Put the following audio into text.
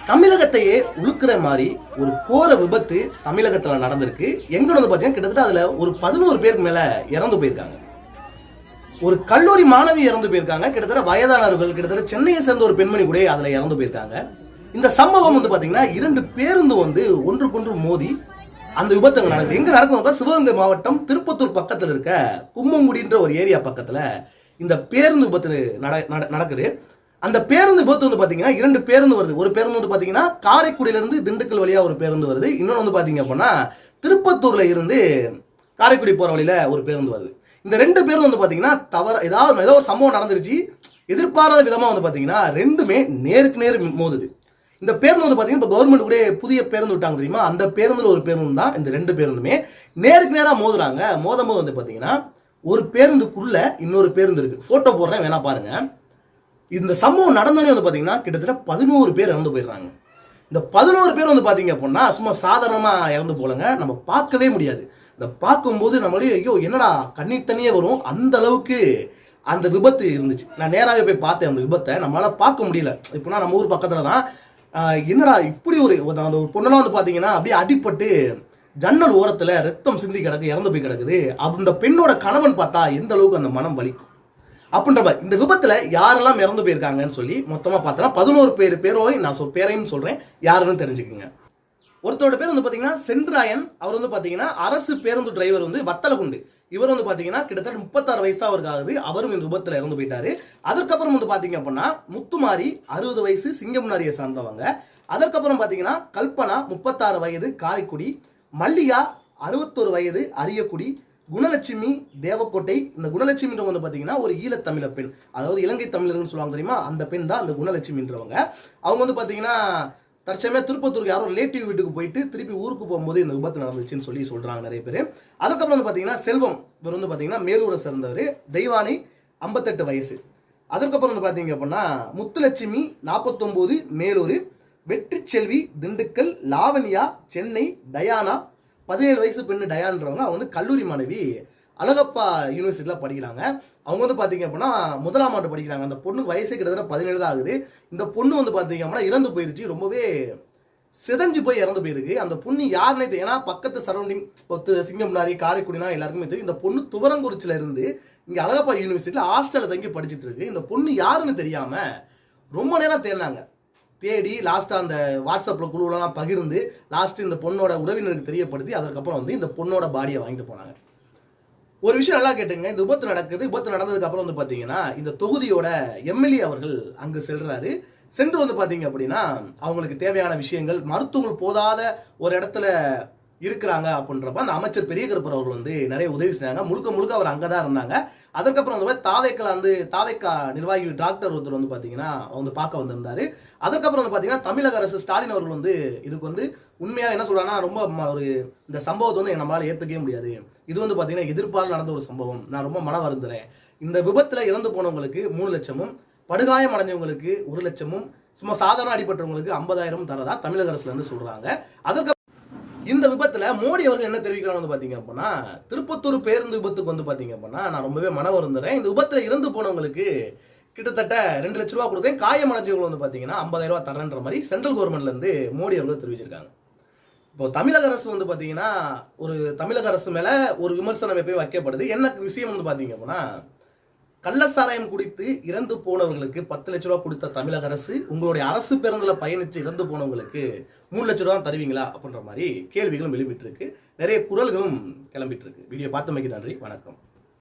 தமிழகத்தையே உழுக்கிற மாதிரி ஒரு கோர விபத்து தமிழகத்துல நடந்திருக்கு. எங்க வந்து பாத்தீங்கன்னா கிட்டத்தட்ட அதுல ஒரு 11 பேருக்கு மேல இறந்து போயிருக்காங்க. ஒரு கல்லூரி மாணவி இறந்து போயிருக்காங்க. கிட்டத்தட்ட வயதானவர்கள், கிட்டத்தட்ட சென்னையை சேர்ந்த ஒரு பெண்மணி கூட அதுல இறந்து போயிருக்காங்க. இந்த சம்பவம் வந்து பாத்தீங்கன்னா 2 பேருந்து வந்து ஒன்றுக்கொன்று மோதி அந்த விபத்து நடக்குது. எங்க நடக்குது? சிவகங்கை மாவட்டம் திருப்பத்தூர் பக்கத்துல இருக்க கும்மங்குடின்ற ஒரு ஏரியா பக்கத்துல இந்த பேருந்து விபத்து நடக்குது. அந்த பேருந்து விபத்து வந்து பாத்தீங்கன்னா 2 பேருந்து வருது. ஒரு பேருந்து வந்து பாத்தீங்கன்னா காரைக்குடியில இருந்து திண்டுக்கல் வழியா ஒரு பேருந்து வருது. இன்னொன்று வந்து பாத்தீங்க அப்படின்னா திருப்பத்தூர்ல இருந்து காரைக்குடி போற வழியில ஒரு பேருந்து வருது. இந்த 2 பேரும் வந்து பாத்தீங்கன்னா ஏதோ ஒரு சம்பவம் நடந்துருச்சு. எதிர்பாராத விதமா வந்து பாத்தீங்கன்னா 2மே நேருக்கு நேர் மோதுது. இந்த பேருந்து வந்து பாத்தீங்கன்னா இப்போ கவர்மெண்ட் கூட புதிய பேருந்து விட்டாங்க தெரியுமா? அந்த பேருந்துல ஒரு பேருந்து தான் இந்த 2 பேருந்துமே நேருக்கு நேரா மோதுறாங்க. மோதும்போது வந்து பாத்தீங்கன்னா ஒரு பேருந்துக்குள்ள இன்னொரு பேருந்து இருக்கு. போட்டோ போடுறேன், வேணா பாருங்க. இந்த சம்பவம் நடந்தோடனே வந்து பாத்தீங்கன்னா கிட்டத்தட்ட 11 பேர் இறந்து போயிடுறாங்க. இந்த 11 பேர் வந்து பாத்தீங்க அப்படின்னா சும்மா சாதாரணமா இறந்து போலங்க. நம்ம பார்க்கவே முடியாது. இந்த பார்க்கும்போது நம்மளே ஐயோ என்னடா கண்ணீர் தண்ணியே வரும். அந்த அளவுக்கு அந்த விபத்து இருந்துச்சு. நான் நேராகவே போய் பார்த்தேன் அந்த விபத்தை. நம்மளால பார்க்க முடியல. இப்போனா நம்ம ஊர் பக்கத்துல தான் என்னடா இப்படி அந்த ஒரு பொண்ணெல்லாம் வந்து பாத்தீங்கன்னா அப்படியே அடிப்பட்டு ஜன்னல் ஓரத்துல ரத்தம் சிந்தி கிடக்கு, இறந்து போய் கிடக்குது. அந்த பெண்ணோட கணவன் பார்த்தா எந்த அளவுக்கு அந்த மனம் வலிக்கும் அப்படின்ற மாதிரி. இந்த விபத்துல யாரெல்லாம் இறந்து போயிருக்காங்கன்னு சொல்லி மொத்தமா பார்த்தா 11 பேரோய் நான் பேரையும் சொல்றேன், யாருன்னு தெரிஞ்சுக்கோங்க. ஒருத்தரோட பேர் வந்து பாத்தீங்கன்னா சென்றாயன். அவர் வந்து பாத்தீங்கன்னா அரசு பேருந்து டிரைவர் வந்து வத்தலகுண்டு. இவர் வந்து பாத்தீங்கன்னா கிட்டத்தட்ட 36 வயசா அவருக்கு ஆகுது. அவரும் இந்த விபத்துல இறந்து போயிட்டாரு. அதுக்கப்புறம் வந்து பாத்தீங்க அப்படின்னா முத்துமாரி 60 வயசு சிங்கம்னாரியை சார்ந்தவங்க. அதற்கப்புறம் பாத்தீங்கன்னா கல்பனா 36 வயது காரைக்குடி, மல்லிகா 61 வயது அரியக்குடி, குணலட்சுமி தேவக்கோட்டை. இந்த குணலட்சுமின்றவங்க வந்து பாத்தீங்கன்னா ஒரு ஈழத்தமிழ பெண், அதாவது இலங்கை தமிழர்னு சொல்லுவாங்க தெரியுமா? அந்த பெண் தான் அந்த குணலட்சுமின்றவங்க. அவங்க வந்து பாத்தீங்கன்னா தற்சமயம் திருப்பத்தூருக்கு யாரோ ரிலேட்டிவ் வீட்டுக்கு போயிட்டு திருப்பி ஊருக்கு போகும்போது இந்த விபத்து நடந்துச்சுன்னு சொல்றாங்க நிறைய பேர். அதுக்கப்புறம் வந்து பாத்தீங்கன்னா செல்வம், இவர் வந்து பாத்தீங்கன்னா மேலூரை சேர்ந்தவர். தெய்வானை 58 வயசு. அதுக்கப்புறம் வந்து பாத்தீங்க அப்படின்னா முத்துலட்சுமி 49 மேலூர், வெற்றி செல்வி திண்டுக்கல், லாவண்யா சென்னை, டயானா 17 வயசு பெண்ணு டயான்றவங்க. அவங்க வந்து கல்லூரி மாணவி, அழகப்பா யூனிவர்சிட்டியில் படிக்கிறாங்க. அவங்க வந்து பார்த்தீங்க அப்படின்னா 1ஆம் ஆண்டு படிக்கிறாங்க. அந்த பொண்ணுக்கு வயசே கிட்டத்தட்ட 17 தான் ஆகுது. இந்த பொண்ணு வந்து பார்த்தீங்க அப்படின்னா இறந்து போயிருச்சு. ரொம்பவே சிதைஞ்சு போய் இறந்து போயிருக்கு. அந்த பொண்ணு யாருன்னே தெரியும். ஏன்னா பக்கத்து சரௌண்டிங் சிங்கம்னாரி காரைக்குடினா எல்லாருக்குமே தெரியும். இந்த பொண்ணு துவரங்குறிச்சில இருந்து இங்கே அழகப்பா யூனிவர்சிட்டியில் ஹாஸ்டலில் தங்கி படிச்சுட்டு இருக்கு. இந்த பொண்ணு யாருன்னு தெரியாம ரொம்ப நேரம் தேடினாங்க. தேடி லாஸ்ட்டாக அந்த வாட்ஸ்அப்பில் குழுவெல்லாம் பகிர்ந்து லாஸ்ட்டு இந்த பொண்ணோட உறவினருக்கு தெரியப்படுத்தி அதற்கப்புறம் வந்து இந்த பொண்ணோட பாடியை வாங்கிட்டு போனாங்க. ஒரு விஷயம் நல்லா கேட்டுங்க. இந்த விபத்து நடக்குது. விபத்து நடந்ததுக்கு அப்புறம் வந்து பாத்தீங்கன்னா இந்த தொகுதியோட எம்எல்ஏ அவர்கள் அங்கு செல்றாரு. சென்று வந்து பாத்தீங்க அப்படின்னா அவங்களுக்கு தேவையான விஷயங்கள், மருத்துவங்கள் போதாத ஒரு இடத்துல இருக்கிறாங்க அப்படின்றப்ப அந்த அமைச்சர் பெரிய கருப்பர் அவர்கள் வந்து நிறைய உதவி செஞ்சாங்க. முழுக்க அவர் அங்கதான் இருந்தாங்க. அதுக்கப்புறம் வந்து தாவேக்கா நிர்வாகி டாக்டர் ஒருத்தர் வந்து பாத்தீங்கன்னா வந்து பார்க்க வந்திருந்தாரு. அதுக்கப்புறம் வந்து பாத்தீங்கன்னா தமிழக அரசு ஸ்டாலின் அவர்கள் வந்து இதுக்கு வந்து உண்மையா என்ன சொல்றாங்கன்னா ரொம்ப ஒரு இந்த சம்பவத்தை வந்து நம்மளால ஏத்துக்கவே முடியாது. இது வந்து பாத்தீங்கன்னா எதிர்பார்த்து நடந்த ஒரு சம்பவம். நான் ரொம்ப மன வருந்துறேன். இந்த விபத்துல இறந்து போனவங்களுக்கு 3 லட்சமும், படுகாயம் அடைஞ்சவங்களுக்கு 1 லட்சமும், சும்மா சாதாரண அடிபட்டவங்களுக்கு 50,000 தரதா தமிழக அரசுல இருந்து சொல்றாங்க. அதுக்கு இந்த விபத்துல மோடி அவர்கள் என்ன தெரிவிக்கிறாங்க வந்து பாத்தீங்க அப்படின்னா திருப்பத்தூர் பேருந்து விபத்துக்கு வந்து பாத்தீங்க அப்படின்னா நான் ரொம்பவே மன வருந்துறேன். இந்த விபத்துல இறந்து போனவங்களுக்கு கிட்டத்தட்ட 2 லட்ச ரூபா கொடுத்தேன். காயம் அடைஞ்சவங்க வந்து பாத்தீங்கன்னா 50,000 தரேன்ற மாதிரி சென்ட்ரல் கவர்மெண்ட்ல இருந்து மோடி அவர்கள் தெரிவிச்சிருக்காங்க. இப்போ தமிழக அரசு வந்து பாத்தீங்கன்னா ஒரு தமிழக அரசு மேல ஒரு விமர்சனம் எப்பயும் வைக்கப்படுது. என்ன விஷயம் வந்து பாத்தீங்க அப்படின்னா கள்ளசாராயம் குடித்து இறந்து போனவர்களுக்கு 10 லட்ச ரூபா கொடுத்த தமிழக அரசு உங்களுடைய அரசு பேருந்துல பயணிச்சு இறந்து போனவங்களுக்கு 3 லட்ச ரூபா தருவீங்களா அப்படின்ற மாதிரி கேள்விகளும் எழும்பிட்டு இருக்கு. நிறைய குரல்களும் கிளம்பிட்டு இருக்கு. வீடியோ பார்த்தமைக்கு நன்றி, வணக்கம்.